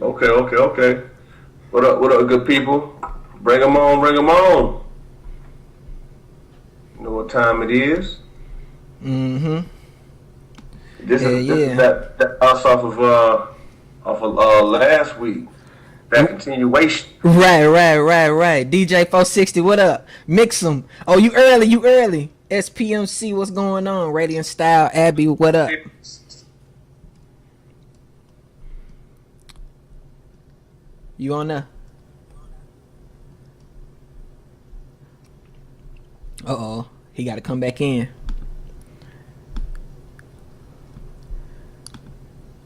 Okay. What up, good people? Bring them on, bring them on. You know what time it is? Mm-hmm. This Yeah, is this is yeah. that us off of last week. That continuation. Right. DJ 460, what up? Mix 'em. Oh, you early. SPMC, what's going on? Radiant Style, Abby, what up? You on there? Uh-oh. He got to come back in.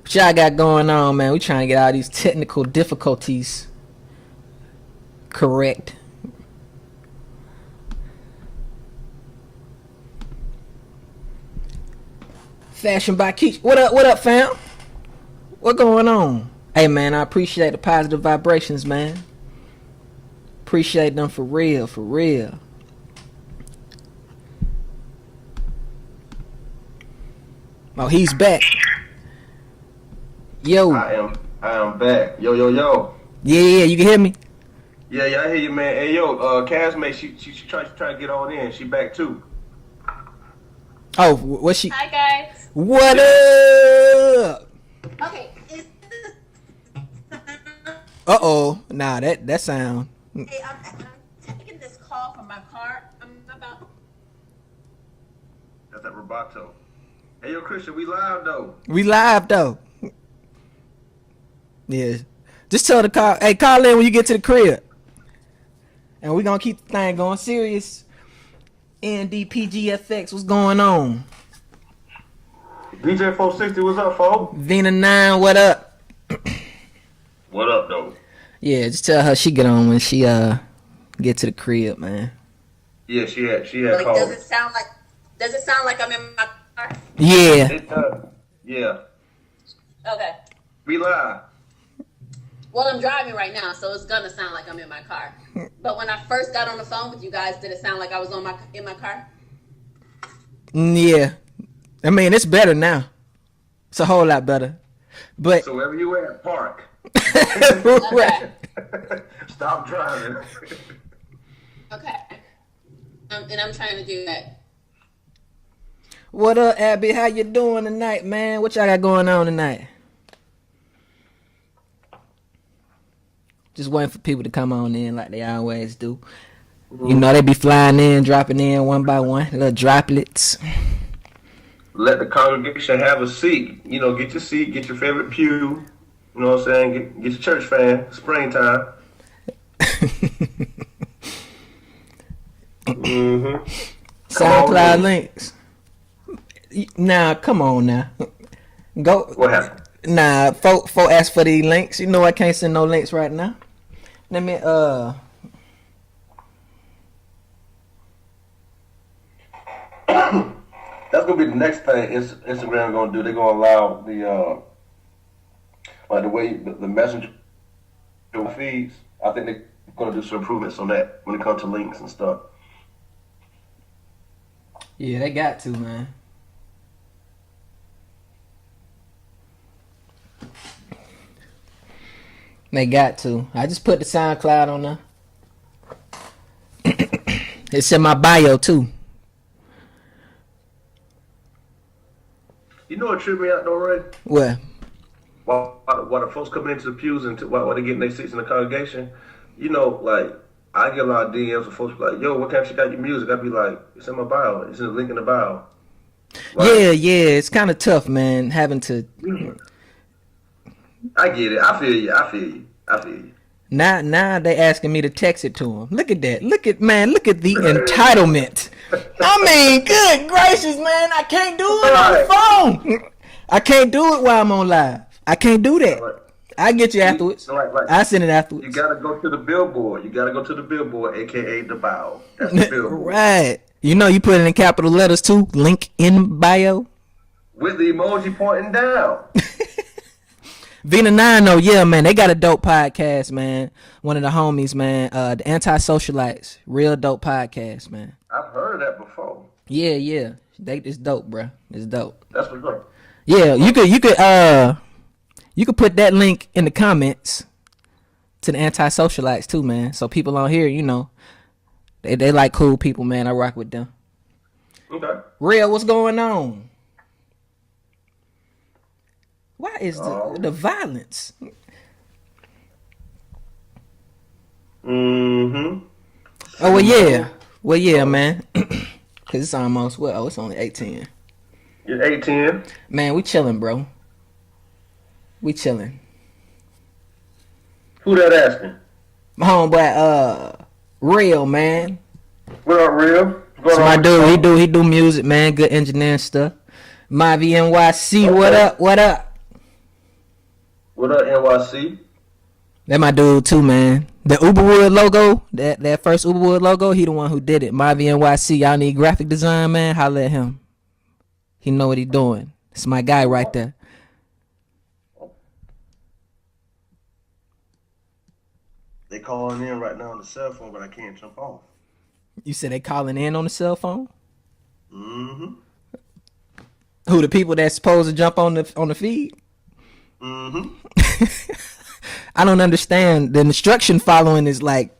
What y'all got going on, man? We trying to get all these technical difficulties correct. Fashion by Keach. What up, fam? What going on? Hey, man, I appreciate the positive vibrations, man. Appreciate them for real, for real. Oh, he's back. Yo. I am back. Yo. Yeah, you can hear me? Yeah, I hear you, man. Hey, yo, Casmate, she try to get on in. She back too. Oh, what's she? Hi, guys. What up? Okay. Uh-oh. Nah, that sound. Hey, I'm taking this call from my car. I'm about. That's that Roboto. Hey, yo, Christian, we live though. Yeah. Just tell the call. Hey, call in when you get to the crib. And we gonna keep the thing going serious. NDPGFX, what's going on? DJ 460, what's up, folks? Vina 9, what up? What up, though? Yeah, just tell her she get on when she get to the crib, man. Yeah, she had Like, called. does it sound like I'm in my car? Yeah. It does. Yeah. Okay. We live. Well, I'm driving right now, so it's gonna sound like I'm in my car. But when I first got on the phone with you guys, did it sound like I was in my car? Yeah. I mean, it's better now. It's a whole lot better. But So wherever you at, park. Okay. Stop driving. Okay. And I'm trying to do that. What up, Abby? How you doing tonight, man? What y'all got going on tonight? Just waiting for people to come on in like they always do. You know, they be flying in, dropping in one by one, little droplets. Let the congregation have a seat. You know, get your seat, get your favorite pew. You know what I'm saying? Get your church fan. Springtime. SoundCloud links. Nah, come on now. Go. What happened? Nah, folk ask for these links. You know I can't send no links right now. Let me That's gonna be the next thing Instagram gonna do. They're gonna allow the like the way the messenger feeds. I think they're gonna do some improvements on that when it comes to links and stuff. Yeah, they got to, man. They got to. I just put the SoundCloud on there. It's in my bio too. You know what tripped me out though, Ray? What? While the folks coming into the pews and while they getting their seats in the congregation, you know, like I get a lot of DMs of folks like, "Yo, what kind of shit got your music?" I be like, "It's in my bio. It's in the link in the bio." Like, Yeah. It's kind of tough, man, having to. I get it. I feel you. Now they asking me to text it to them. Look at that. Look at the entitlement. I mean, good gracious, man. I can't do it on the phone. I can't do it while I'm on live. I can't do that. I get you afterwards. I send it afterwards. You gotta go to the billboard. AKA the bio. That's the billboard. Right. You know you put it in capital letters too. Link in bio. With the emoji pointing down. Vina 9, oh yeah, man, they got a dope podcast, man. One of the homies, man, the Anti-Socialites, real dope podcast, man. I've heard of that before. Yeah, it's dope, bro. It's dope. That's what's up. Yeah, you You can put that link in the comments to the anti-socialites too, man. So people on here, you know, they like cool people, man. I rock with them. Okay. Real, what's going on? Why is the violence? Mm-hmm. Oh well yeah, man. Cause it's almost it's only 8:10. You're 18. Man, we chilling, bro. We chilling. Who that asking? My homeboy, Real, man. What up, Real? So my dude, he do music, man. Good engineering stuff. My VNYC, okay. What up? What up, NYC? That my dude too, man. The Uberwood logo, that first Uberwood logo, he the one who did it. My VNYC, y'all need graphic design, man. Holla at him. He know what he doing. It's my guy right there. They calling in right now on the cell phone, but I can't jump off. You said they calling in on the cell phone? Mm-hmm. Who, the people that's supposed to jump on the feed? Mm-hmm. I don't understand. The instruction following is like,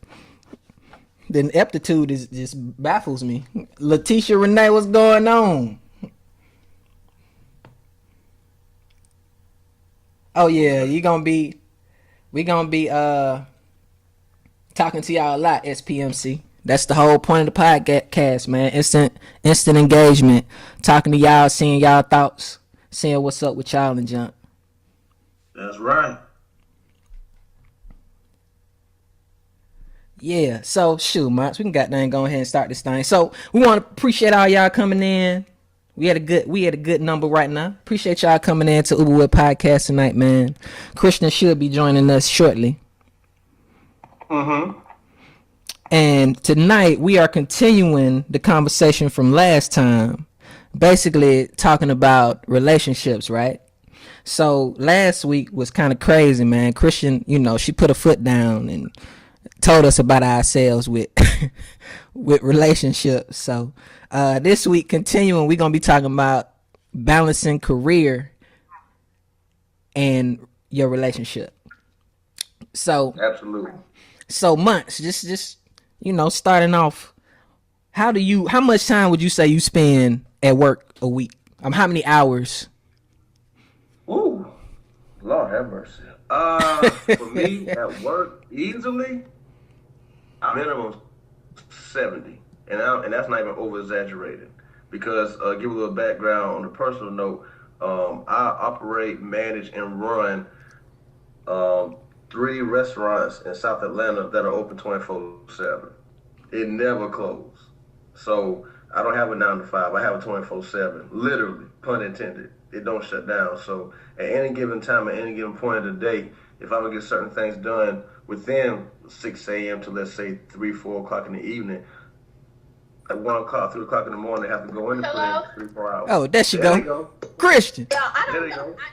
the ineptitude is just baffles me. Letitia Renee, what's going on? Oh yeah, we gonna be talking to y'all a lot, SPMC. That's the whole point of the podcast, man. Instant engagement. Talking to y'all, seeing y'all thoughts, seeing what's up with y'all and junk. That's right. Yeah, so shoot, Mox, we can goddamn go ahead and start this thing. So we want to appreciate all y'all coming in. We had a good number right now. Appreciate y'all coming in to Uberwood Podcast tonight, man. Christian should be joining us shortly. Mm-hmm. And tonight we are continuing the conversation from last time, basically talking about relationships, right? So last week was kind of crazy, man. Christian, you know, she put her foot down and told us about ourselves with with relationships. So this week, continuing, we're gonna be talking about balancing career and your relationship. So absolutely. So months, just you know, starting off, how much time would you say you spend at work a week? How many hours? Ooh, Lord have mercy. For me at work, easily, minimum 70, and that's not even over exaggerated. Because give a little background on a personal note, I operate, manage, and run 3 restaurants in South Atlanta that are open 24/7. It never closed. So I don't have a 9 to 5. I have a 24/7. Literally, pun intended. It don't shut down. So at any given time, at any given point of the day, if I would get certain things done within 6 a.m. to, let's say, 3, 4 o'clock in the evening, at 1 o'clock, 3 o'clock in the morning, I have to go in and put in 3, 4 hours. Oh, there she go. Christian. Yo, I don't know. I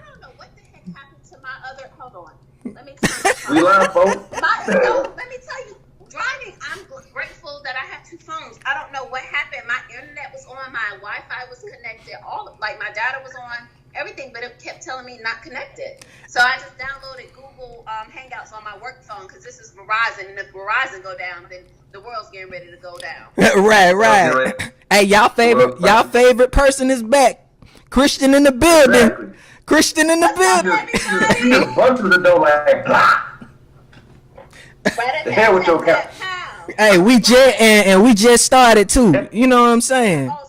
don't know what the heck happened to my other. Hold on. Let me tell you. We live, folks. Let me tell you. Driving, I'm grateful that I have 2 phones. I don't know what happened. My internet was on, my Wi-Fi was connected, my data was on, everything, but it kept telling me not connected. So I just downloaded Google Hangouts on my work phone because this is Verizon, and if Verizon go down, then the world's getting ready to go down. Right. Hey, y'all favorite person is back. Christian in the building. Exactly. Christian in the building. You run through the door like blah. The hell with your cap. Hey, we just started too. You know what I'm saying? So y'all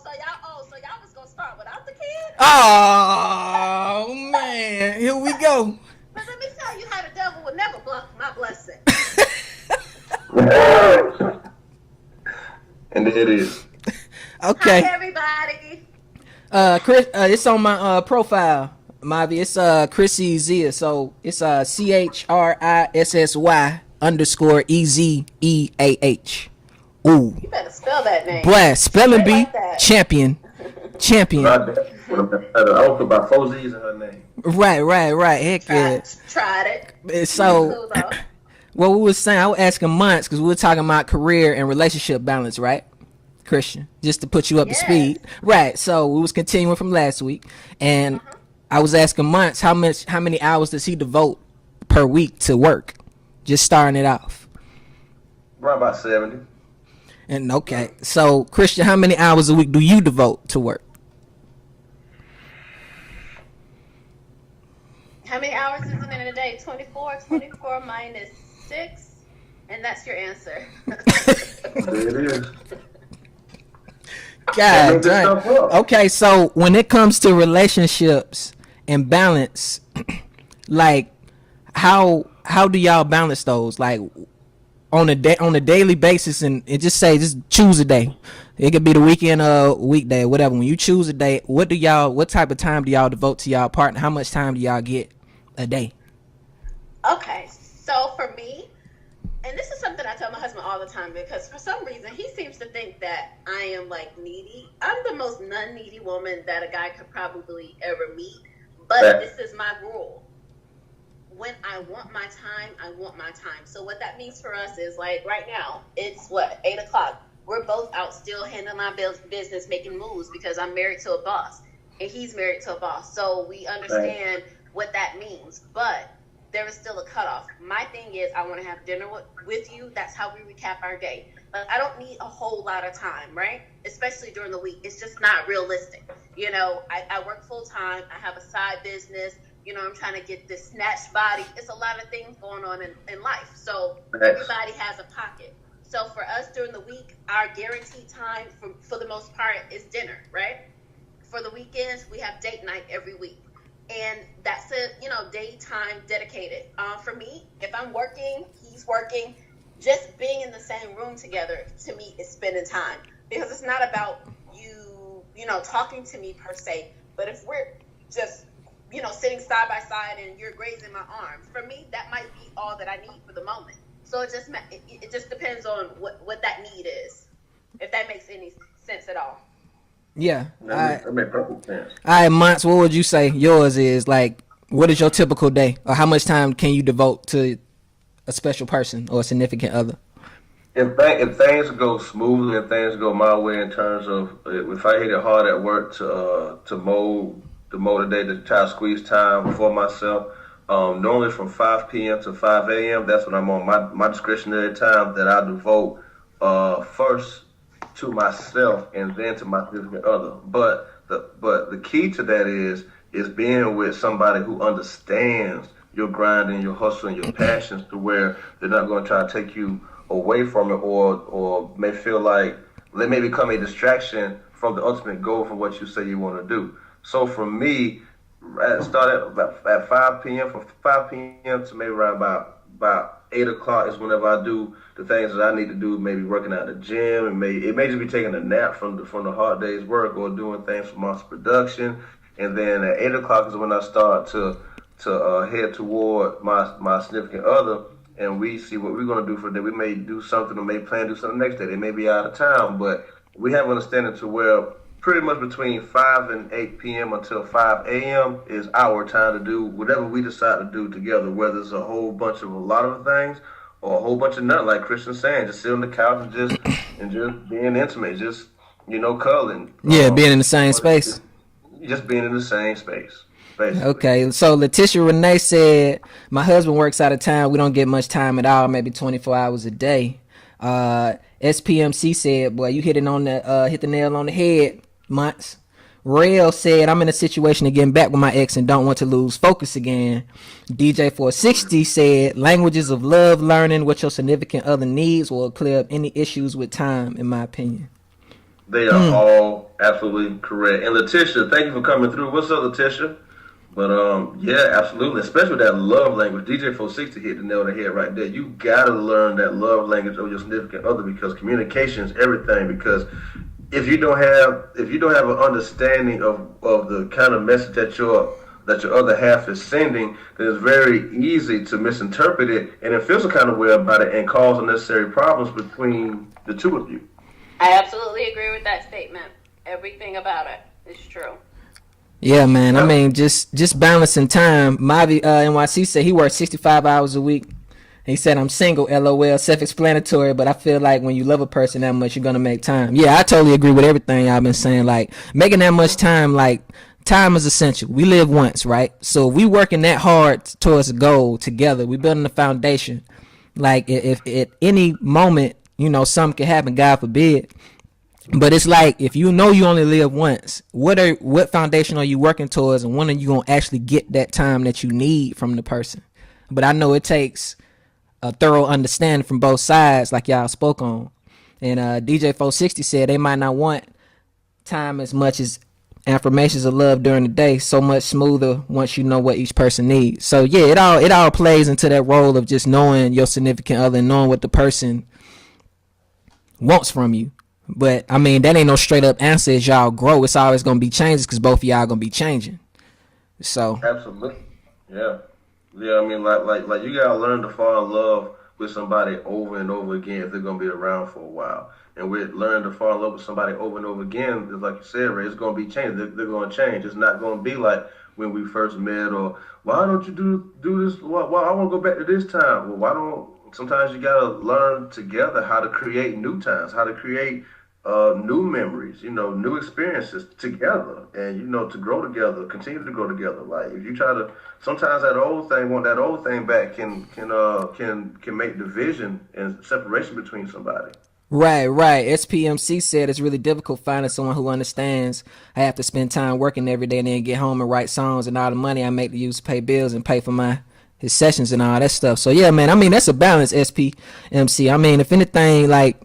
was gonna start without the kid? Oh man, here we go. But let me tell you how the devil would never block my blessing. And it is. Okay. Hi everybody. Chris, it's on my profile, Mavi. It's Chrissy Zia. So it's CHRISSY_EZEAH. Ooh. You better spell that name. Boy, spelling bee, like champion. I don't put about 4 Z's in her name. Right. Heck yeah. Tried it. So, what we was saying, I was asking months because we were talking about career and relationship balance, right? Christian, just to put you up to speed. Right. So we was continuing from last week, and I was asking Months how many hours does he devote per week to work? Just starting it off. Around about 70. And okay, so Christian, how many hours a week do you devote to work? How many hours is it in a day? 24. 24 minus 6, and that's your answer. There it is. God dang. Okay, so when it comes to relationships and balance, like how do y'all balance those? Like on a daily basis, and just choose a day. It could be the weekend or weekday, whatever. When you choose a day, what type of time do y'all devote to y'all partner? How much time do y'all get a day? Okay, so for me, and this is something I tell my husband all the time, because for some reason he seems to think that I am like needy. I'm the most non-needy woman that a guy could probably ever meet, but this is my rule. When I want my time, I want my time. So what that means for us is, like, right now, it's 8 o'clock. We're both out still handling our business, making moves, because I'm married to a boss and he's married to a boss. So we understand what that means, but there is still a cutoff. My thing is, I want to have dinner with you. That's how we recap our day. But I don't need a whole lot of time, right? Especially during the week. It's just not realistic. You know, I work full time. I have a side business. You know, I'm trying to get this snatch body. It's a lot of things going on in life. So everybody has a pocket. So for us during the week, our guaranteed time for the most part is dinner, right? For the weekends, we have date night every week. And that's a, daytime dedicated. For me, if I'm working, he's working, just being in the same room together, to me, is spending time. Because it's not about you talking to me per se, but if we're just sitting side by side and you're grazing my arm, for me, that might be all that I need for the moment. So it just depends on what that need is, if that makes any sense at all. Yeah. That makes perfect sense. All right, Monts, what would you say yours is? Like, what is your typical day? Or how much time can you devote to a special person or a significant other? If things go smoothly and things go my way in terms of if I hit it hard at work to mold the day, to try to squeeze time for myself, normally from 5 p.m. to 5 a.m., that's when I'm on my discretionary time that I devote first to myself and then to my significant other. But the key to that is being with somebody who understands your grind and your hustle and your passions, to where they're not going to try to take you away from it, or may feel like they may become a distraction from the ultimate goal from what you say you want to do. So for me, I start at 5 p.m. From 5 p.m. to maybe around about 8 o'clock is whenever I do the things that I need to do, maybe working out at the gym, and it may just be taking a nap from the hard day's work, or doing things for months production. And then at 8 o'clock is when I start to head toward my significant other, and we see what we're going to do for the day. We may do something, or may plan to do something next day. They may be out of town, but we have an understanding to where pretty much between 5 and 8 p.m. until 5 a.m. is our time to do whatever we decide to do together, whether it's a lot of things or a whole bunch of nothing, like Christian's saying, just sit on the couch and just being intimate, just, cuddling. Yeah, being in the same space. Just being in the same space. Basically. Okay, so Letitia Renee said, my husband works out of town. We don't get much time at all, maybe 24 hours a day. SPMC said, boy, you hit the nail on the head, Months. Rail said, I'm in a situation of getting back with my ex and don't want to lose focus again. DJ 460 said, languages of love, learning what your significant other needs will clear up any issues with time, in my opinion. They are all absolutely correct. And Letitia, thank you for coming through. What's up, Letitia? But yeah, absolutely. Especially that love language. DJ 460 hit the nail on the head right there. You gotta learn that love language of your significant other, because communication is everything. Because if you don't have an understanding of the kind of message that your other half is sending, then it's very easy to misinterpret it and then feel some kind of way about it and cause unnecessary problems between the two of you. I absolutely agree with that statement. Everything about it is true. Yeah, man. I mean, just balancing time. Mavi NYC said he works 65 hours a week. He said, I'm single, LOL, self-explanatory, but I feel like when you love a person that much, you're going to make time. Yeah, I totally agree with everything y'all been saying. Like, making that much time, like, time is essential. We live once, right? So we working that hard towards a goal together. We building a foundation. Like if at any moment, you know, something can happen, God forbid. But it's like, if you know you only live once, what foundation are you working towards, and when are you gonna actually get that time that you need from the person? But I know it takes a thorough understanding from both sides, like y'all spoke on. And DJ 460 said they might not want time as much as affirmations of love during the day. So much smoother once you know what each person needs. So yeah, it all plays into that role of just knowing your significant other and knowing what the person wants from you. But I mean, that ain't no straight up answer. As y'all grow, it's always gonna be changes because both of y'all gonna be changing. So absolutely, yeah. I mean, like you gotta learn to fall in love with somebody over and over again if they're gonna be around for a while. And we learn to fall in love with somebody over and over again. It's like you said, Ray, it's gonna be changed. They're gonna change. It's not gonna be like when we first met, or why don't you do this? Why I want to go back to this time? Well, why don't? Sometimes you gotta learn together how to create new times, how to create new memories, you know, new experiences together, and you know, to grow together, continue to grow together. Like if you try to, sometimes that old thing back can make division and separation between somebody. Right. SPMC said it's really difficult finding someone who understands I have to spend time working every day and then get home and write songs, and all the money I make to use to pay bills and pay for his sessions and all that stuff. So yeah, man, I mean, that's a balance, SPMC. I mean, if anything, like,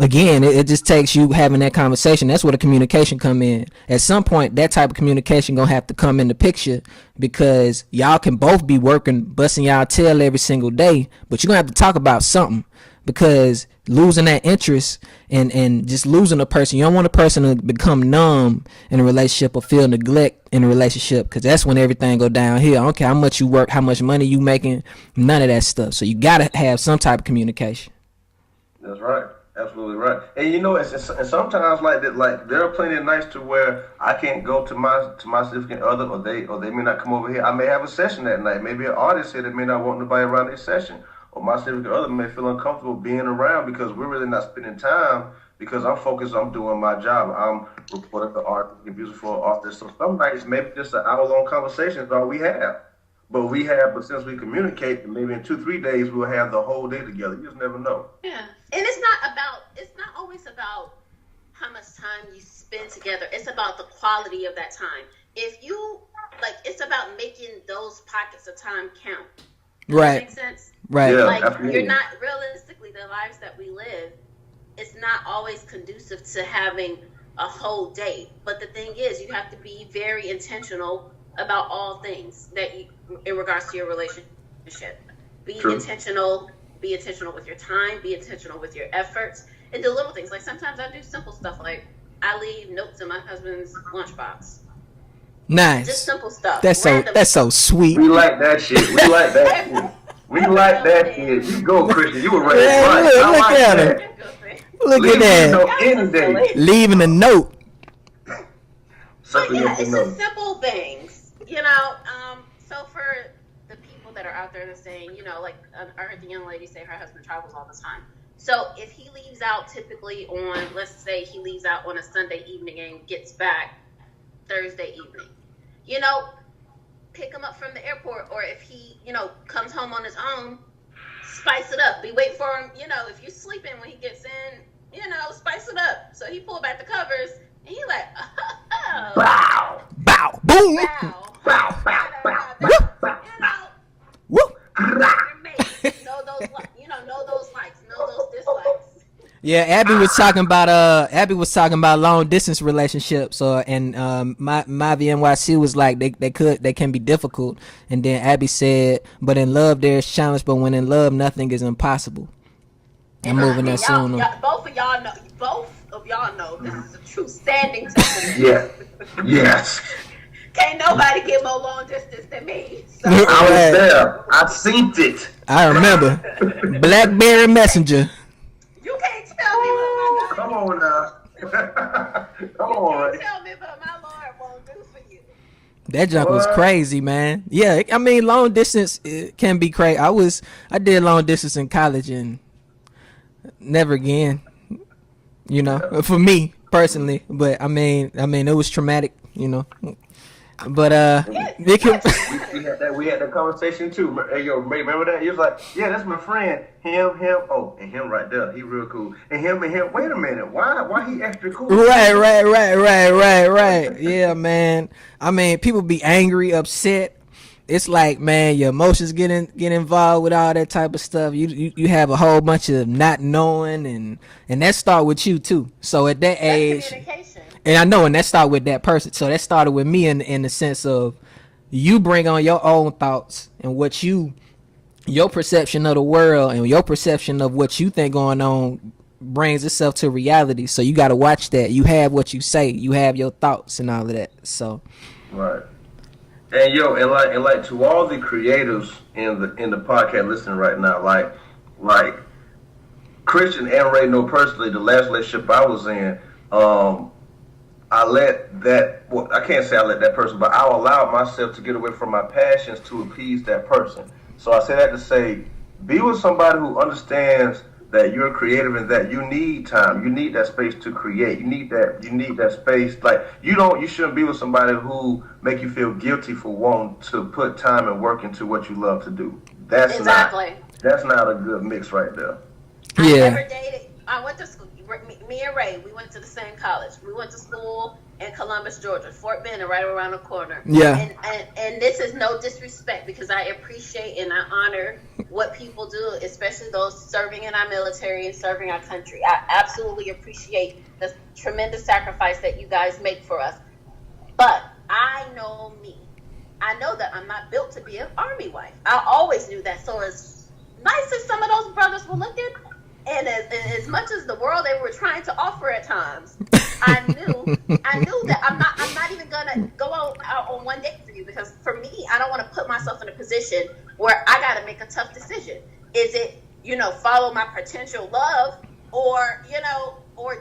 again, it just takes you having that conversation. That's where the communication come in. At some point, that type of communication gonna have to come in the picture, because y'all can both be working, busting y'all tail every single day, but you're gonna have to talk about something, because losing that interest and just losing a person, you don't want a person to become numb in a relationship or feel neglect in a relationship, because that's when everything go downhill. I don't care how much you work, how much money you making, none of that stuff. So you gotta have some type of communication. That's right. Absolutely right. And you know, and sometimes like that, like there are plenty of nights to where I can't go to my significant other, or they may not come over here. I may have a session that night. Maybe an artist here that may not want nobody around their session, or my significant other may feel uncomfortable being around because we're really not spending time, because I'm focused on doing my job. I'm reporting for art, music for artists. So some nights maybe just an hour-long conversation is all we have. But since we communicate, maybe in 2-3 days we'll have the whole day together. You just never know. Yeah, and it's not always about how much time you spend together. It's about the quality of that time. If you it's about making those pockets of time count. Does that make sense? Right. Yeah, like absolutely. You're not realistically, the lives that we live, it's not always conducive to having a whole day. But the thing is, you have to be very intentional about all things that you, in regards to your relationship. Be intentional with your time, be intentional with your efforts, and do little things. Like sometimes I do simple stuff, like I leave notes in my husband's lunchbox. Nice. Just simple stuff. That's so sweet. We like that shit. We like that shit. You go, Christian. You were right. Yeah, look at her. Look at that. Leaving a note. But yeah, it's just simple things. You know, so for the people that are out there that's saying, you know, like I heard the young lady say her husband travels all the time. So if he leaves out typically on, let's say he leaves out on a Sunday evening and gets back Thursday evening, you know, pick him up from the airport, or if he, you know, comes home on his own, spice it up. Be waiting for him, you know, if you're sleeping when he gets in, you know, spice it up. So he pulled back the covers and he like, oh, bow, bow, boom, bow. bow, bow, bow, bow, You know, woo. know those likes, know those dislikes. Yeah, Abby was talking about long distance relationships, and my NYC was like they can be difficult, and then Abby said, but in love there's challenge, but when in love nothing is impossible. I'm moving that soon. Both of y'all know this is a true standing testament. Yeah. Yes. Can't nobody get more long distance than me. So. I was there. I seen it. I remember. BlackBerry Messenger. You can't tell me what my God. Come on now. Come on. You can't tell me what my Lord won't do for you. That junk was crazy, man. Yeah, I mean, long distance can be crazy. I did long distance in college and never again. You know, for me personally. But I mean, it was traumatic. You know. But they can. We had that conversation too. Hey, yo, remember that? He was like, "Yeah, that's my friend. Him. Oh, and him right there. He real cool. And him. Wait a minute. Why he extra cool? Right. Yeah, man. I mean, people be angry, upset. It's like, man, your emotions get involved with all that type of stuff. You have a whole bunch of not knowing, and that start with you too. So at that age, and I know, and that start with that person. So that started with me in the sense of you bring on your own thoughts and what your perception of the world and your perception of what you think going on brings itself to reality. So you got to watch that. You have what you say. You have your thoughts and all of that. So right. And yo, and like to all the creatives in the podcast listening right now, like Christian and Ray know personally, the last relationship I was in, I let that, well, I can't say I let that person, but I allowed myself to get away from my passions to appease that person. So I say that to say, be with somebody who understands that you're creative and that you need time. You need that space to create. You need that space. Like you shouldn't be with somebody who make you feel guilty for wanting to put time and work into what you love to do. That's not a good mix right there. I never dated. I went to school. Me and Ray, we went to the same college. We went to school in Columbus, Georgia, Fort Benning, right around the corner. Yeah. And this is no disrespect because I appreciate and I honor what people do, especially those serving in our military and serving our country. I absolutely appreciate the tremendous sacrifice that you guys make for us. But I know me. I know that I'm not built to be an Army wife. I always knew that. So as nice as some of those brothers were looking, and as much as the world they were trying to offer at times, I knew that I'm not even gonna go out on one date for you because for me, I don't want to put myself in a position where I got to make a tough decision. Is it follow my potential love, or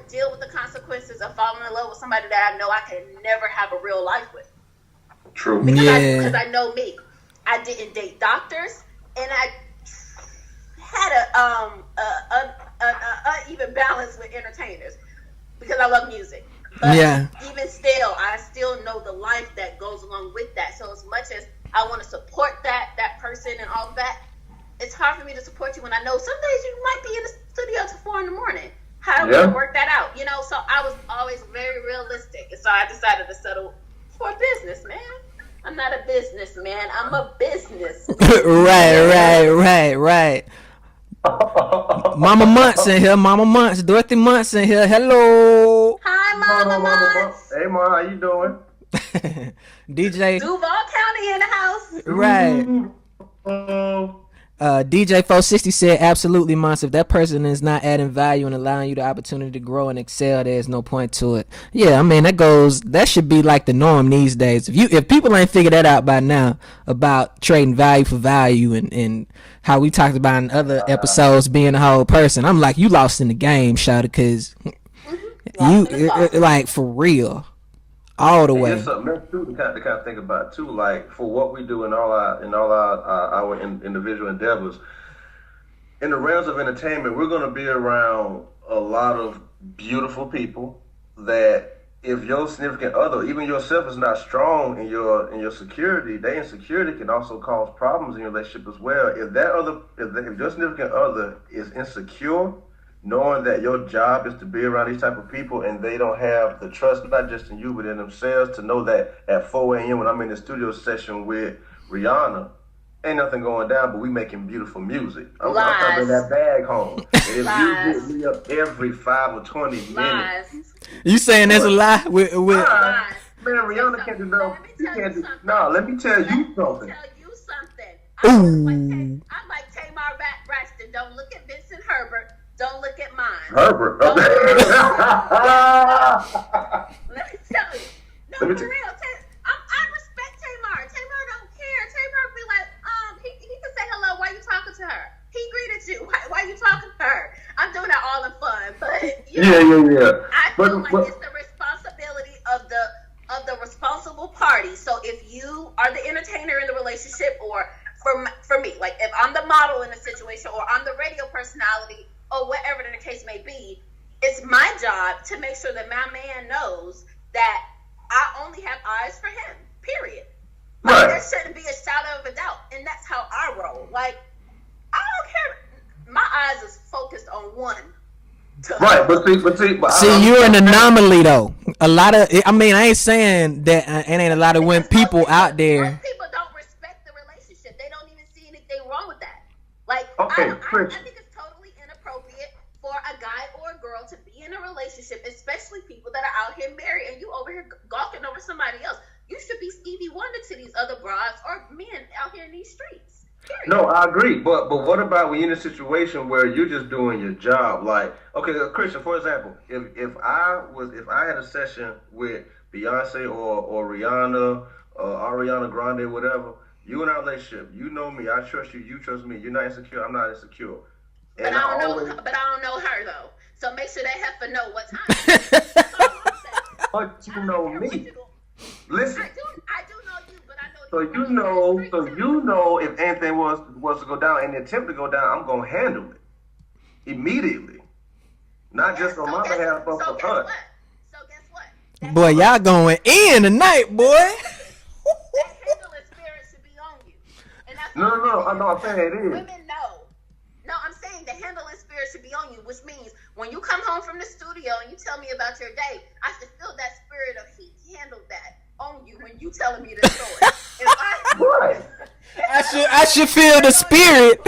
deal with the consequences of falling in love with somebody that I know I can never have a real life with? True. Because I know me. I didn't date doctors, and I had a uneven balance with entertainers because I love music. But even still, I still know the life that goes along with that. So as much as I want to support that person and all of that, it's hard for me to support you when I know some days you might be in the studio till 4 a.m. How are we gonna work that out? So I was always very realistic, and so I decided to settle for business, man. I'm not a businessman. I'm a business. Right. Mama Months in here. Mama Months. Dorothy Months in here. Hello. Hi, Mama Months. Hey, Ma. How you doing? DJ. Duval County in the house. Right. DJ 460 said, absolutely, Months. If that person is not adding value and allowing you the opportunity to grow and excel, there's no point to it. Yeah, I mean, that should be like the norm these days. If people ain't figured that out by now about trading value for value and how we talked about in other episodes being a whole person, I'm like, you lost in the game, Shawty, because you like for real. All the way. It's something else too to kind of think about too. Like for what we do in all our individual endeavors, in the realms of entertainment, we're going to be around a lot of beautiful people that if your significant other, even yourself, is not strong in your security, their insecurity can also cause problems in your relationship as well. If your significant other is insecure, knowing that your job is to be around these type of people and they don't have the trust, not just in you, but in themselves, to know that at 4 a.m. when I'm in the studio session with Rihanna, ain't nothing going down, but we making beautiful music. I'm coming that bag home. If you hit me up every 5 or 20 minutes. You saying there's a lie? With man, Rihanna can't do no. Let me tell you something. I'm like Tamar Braxton. Don't look at Vincent Herbert. Don't look at mine. Herbert. Let me tell you. No, for real. I respect Tamar. Tamar don't care. Tamar be like, he can say hello. Why you talking to her? He greeted you. Why you talking to her? I'm doing that all in fun, but yeah. I feel like it's the responsibility of the responsible party. So if you are the entertainer in the relationship, or for me, like if I'm the model in the situation, or I'm the radio personality, or whatever the case may be, it's my job to make sure that my man knows that I only have eyes for him, Period. Like, Right. there shouldn't be a shadow of a doubt, and that's how I roll. Like, I don't care. My eyes is focused on one. Right, but See, you're an anomaly though. A lot of, I mean, I ain't saying that it ain't a lot of women people out there. Most people don't respect the relationship. They don't even see anything wrong with that. Like, Okay, I Chris. think it's totally inappropriate for a guy or a girl to be in a relationship, especially people that are out here married, and you over here gawking over somebody else. You should be Stevie Wonder to these other broads or men out here in these streets. Period. No, I agree. But what about when you're in a situation where you're just doing your job? Like, okay, Christian, for example, if I had a session with Beyonce or Rihanna Ariana Grande, whatever, you in our relationship, you know me, I trust you, you trust me, you're not insecure, I'm not insecure. But I don't know her though. So make sure that heifer know what time. But you know me. Listen. I do know you, but I know So you know if anything was to go down and the attempt to go down, I'm gonna handle it immediately. Not just on my behalf, but for us. So guess what? Boy, y'all going in tonight, boy. That handling spirit should be on you. And that's No, I'm saying it is. Women know. No, I'm saying the handling spirit should be on you, which means when you come home from the studio and you tell me about your day, I should feel that spirit of he handled that on you when you telling me the story. I should feel the spirit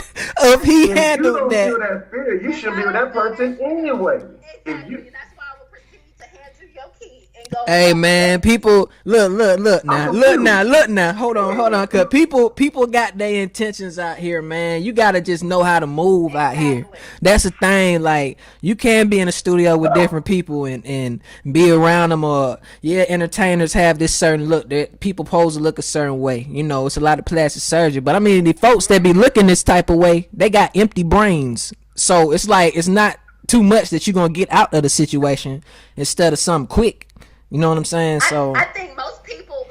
of he handled that. If you don't feel that spirit, you should be with that person anyway. Exactly. And that's why I will proceed to hand you your key and go. Hey man, people, look now. Hold on, cause people got their intentions out here, man. You gotta just know how to move out here. That's the thing. Like, you can't be in a studio with different people and be around them. Or entertainers have this certain look that people pose to look a certain way. You know, it's a lot of plastic surgery. But I mean, the folks that be looking this type of way, they got empty brains. So it's like it's not too much that you're gonna get out of the situation instead of something quick. You know what I'm saying? So I think most people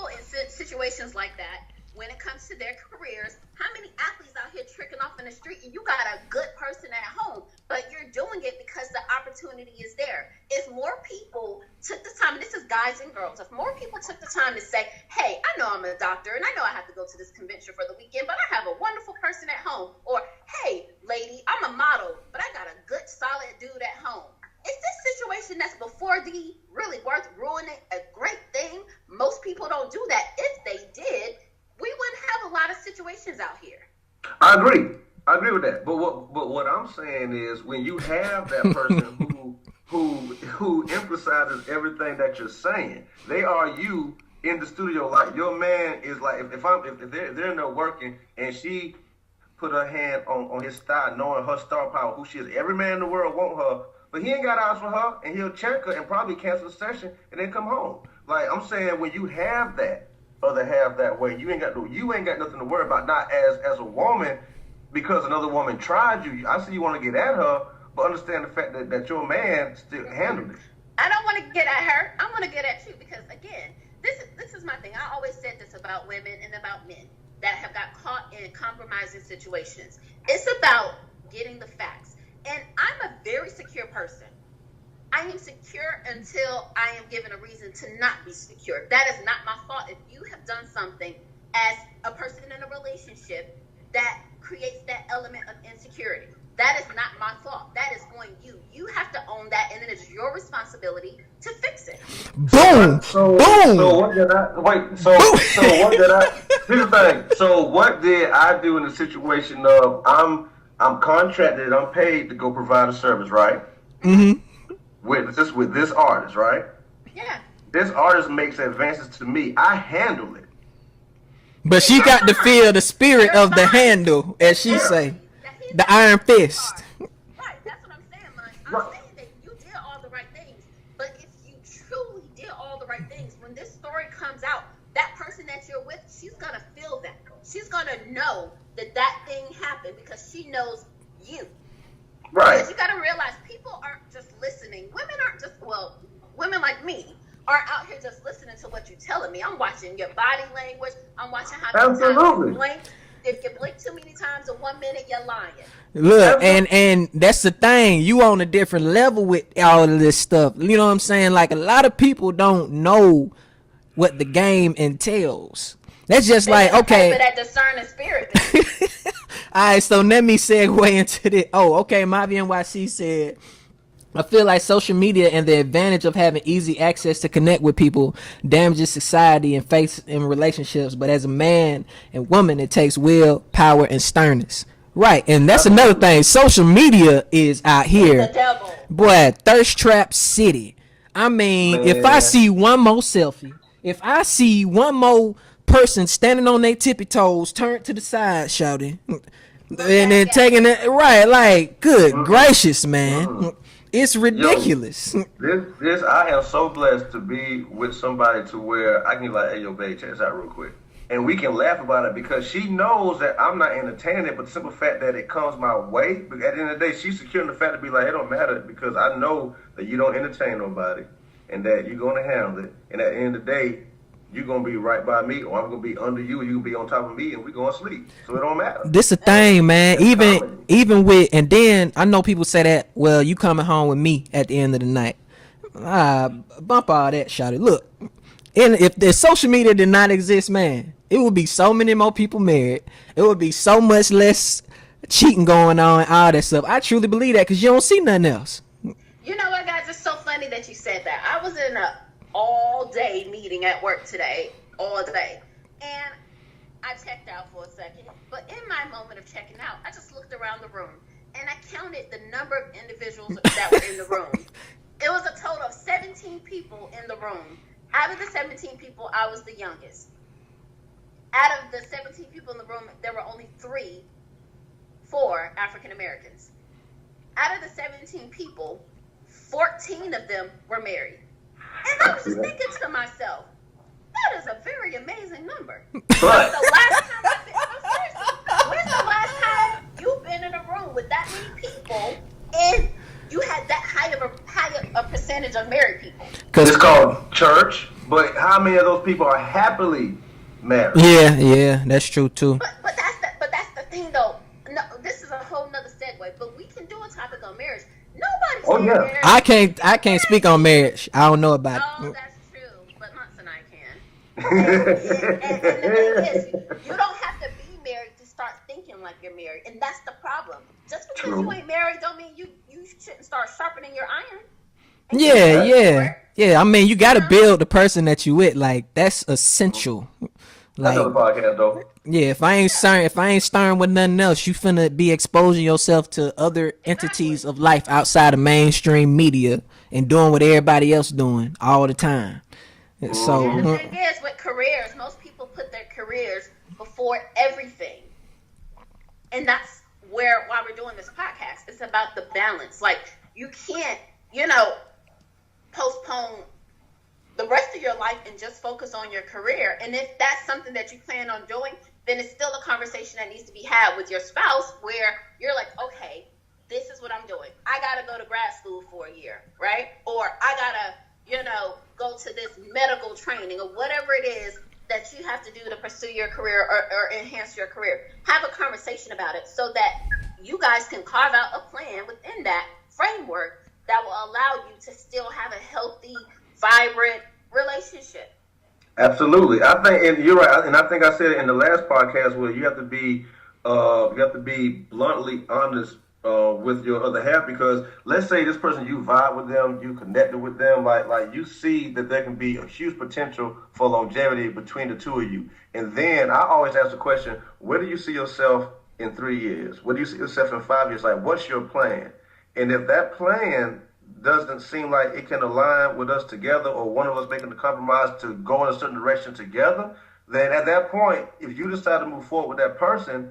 in situations like that, when it comes to their careers, how many athletes out here tricking off in the street and you got a good person at home, but you're doing it because the opportunity is there. If more people took the time, and this is guys and girls, if more people took the time to say, hey, I know I'm a doctor and I know I have to go to this convention for the weekend, but I have a wonderful person at home. Or, hey, lady, I'm a model, but I got a good, solid dude at home. Is this situation that's before the really worth ruining a great thing? Most people don't do that. If they did, we wouldn't have a lot of situations out here. I agree with that. But what I'm saying is, when you have that person who emphasizes everything that you're saying, they are you in the studio. Like, your man is like, if they're in there working and she put her hand on his thigh, knowing her star power, who she is. Every man in the world want her. But he ain't got eyes for her, and he'll check her and probably cancel the session and then come home. Like, I'm saying, when you have that other half that way, you ain't got nothing to worry about. Not as a woman, because another woman tried you. I see you want to get at her, but understand the fact that your man still handled it. I don't want to get at her. I want to get at you because, again, this is my thing. I always said this about women and about men that have got caught in compromising situations. It's about getting the facts. And I'm a very secure person. I am secure until I am given a reason to not be secure. That is not my fault. If you have done something as a person in a relationship that creates that element of insecurity, that is not my fault. That is on you. You have to own that, and it is your responsibility to fix it. Boom. So what did I? Here's the thing. So what did I do in the situation of I'm contracted, I'm paid to go provide a service, right? Mm-hmm. With this artist, right? Yeah. This artist makes advances to me. I handle it. But she got to feel the spirit of the handle, as she say. The iron fist. Right, that's what I'm saying, man. I'm saying that you did all the right things, but if you truly did all the right things, when this story comes out, that person that you're with, she's gonna feel that. She's gonna know that thing happened because she knows you. Right. Because you gotta realize people aren't just listening. Women like me aren't out here just listening to what you're telling me. I'm watching your body language. I'm watching how many times you blink. If you blink too many times in 1 minute, you're lying. Look, and that's the thing. You on a different level with all of this stuff. You know what I'm saying? Like, a lot of people don't know what the game entails. That's just They like, gotta pay okay. for that discerning spirit. All right, so let me segue into the. Oh, okay. Mavi NYC said, I feel like social media and the advantage of having easy access to connect with people damages society and faith in relationships. But as a man and woman, it takes will, power, and sternness. Right, and that's another thing. Social media is out It's the here, devil. boy. Thirst trap city. I mean, if I Man, see one more selfie, if I see one more person standing on their tippy toes, turned to the side, shouting, and Look at then yeah. taking it right, like, good mm-mm, gracious, man, mm-mm. it's Yo, ridiculous. this I am so blessed to be with somebody to where I can be like, hey, yo, babe, check this out real quick. And we can laugh about it because she knows that I'm not entertaining it, but the simple fact that it comes my way, but at the end of the day, she's securing the fact to be like, it don't matter because I know that you don't entertain nobody and that you're going to handle it. And at the end of the day, you're going to be right by me or I'm going to be under you, you're going to be on top of me, and we're going to sleep. So it don't matter. This a thing, man. It's comedy. Even with, and then I know people say that, well, you coming home with me at the end of the night. Bump all that, shawty. Look, and if the social media did not exist, man, it would be so many more people married. It would be so much less cheating going on, all that stuff. I truly believe that because you don't see nothing else. You know what, guys? It's so funny that you said that. I was in a all-day meeting at work today, all day, and I checked out for a second. But in my moment of checking out, I just looked around the room and I counted the number of individuals that were in the room. It was a total of 17 people in the room. Out of the 17 people, I was the youngest. Out of the 17 people in the room, there were only 4 African Americans. Out of the 17 people, 14 of them were married. And I was just thinking to myself, that is a very amazing number. When's But the last time I've been, I'm serious, when's the last time you've been in a room with that many people and you had that high of a percentage of married people? it's called church. But how many of those people are happily married? Yeah, that's true too. But that's the thing though. No, this is a whole nother segue. But we can do a topic on marriage. Nobody's Oh, saying yeah. marriage. I can't speak on marriage. I don't know about Oh, it. that's true. But Monts and I can. And the thing is, you don't have to be married to start thinking like you're married, and that's the problem. Just because True. you ain't married, don't mean you shouldn't start sharpening your iron. Yeah. I mean, you got to build the person that you with. Like that's essential. That's another Like, podcast though. yeah, if I ain't stirring with nothing else, you finna be exposing yourself to other entities of life outside of mainstream media and doing what everybody else doing all the time. So, And the thing is, with careers, most people put their careers before everything, and that's why we're doing this podcast. It's about the balance. Like you can't, postpone the rest of your life and just focus on your career. And if that's something that you plan on doing, then it's still a conversation that needs to be had with your spouse where you're like, okay, this is what I'm doing. I got to go to grad school for a year, right? Or I got to, go to this medical training or whatever it is that you have to do to pursue your career or enhance your career. Have a conversation about it so that you guys can carve out a plan within that framework that will allow you to still have a healthy, vibrant relationship. Absolutely, I think, and you're right. And I think I said it in the last podcast where you have to be bluntly honest with your other half, because let's say this person, you vibe with them, you connected with them, like you see that there can be a huge potential for longevity between the two of you. And then I always ask the question, where do you see yourself in 3 years? Where do you see yourself in 5 years? Like, what's your plan? And if that plan doesn't seem like it can align with us together, or one of us making the compromise to go in a certain direction together, then at that point, if you decide to move forward with that person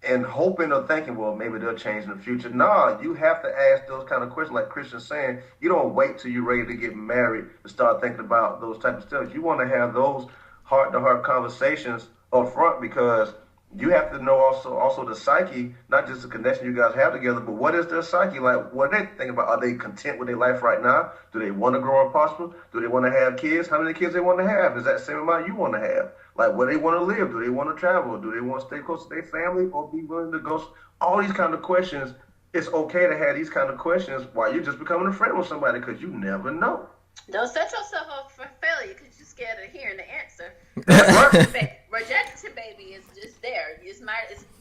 and hoping or thinking, well, maybe they'll change in the future. Nah, you have to ask those kind of questions. Like Christian's saying, you don't wait till you're ready to get married to start thinking about those type of stuff. You want to have those heart-to-heart conversations up front, because you have to know also the psyche, not just the connection you guys have together, but what is their psyche like? What are they thinking about? Are they content with their life right now? Do they want to grow and prosper? Do they want to have kids? How many kids they want to have? Is that the same amount you want to have? Like, where they want to live? Do they want to travel? Do they want to stay close to their family, or be willing to go? All these kind of questions. It's okay to have these kind of questions while you're just becoming a friend with somebody, because you never know. Don't set yourself up for failure, because you just scared of hearing the answer. Right. Rejection, baby, is just there. It's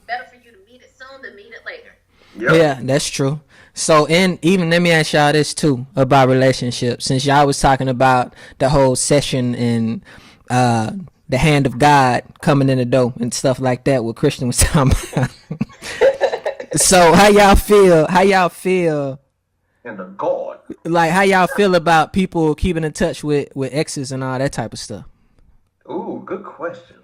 better for you to meet it soon than meet it later. Yep. Yeah, that's true. So, and even let me ask y'all this too about relationships. Since y'all was talking about the whole session and the hand of God coming in the door and stuff like that, what Christian was talking about. So, how y'all feel? How y'all feel? And the God. Like, how y'all feel about people keeping in touch with exes and all that type of stuff? Ooh, good question.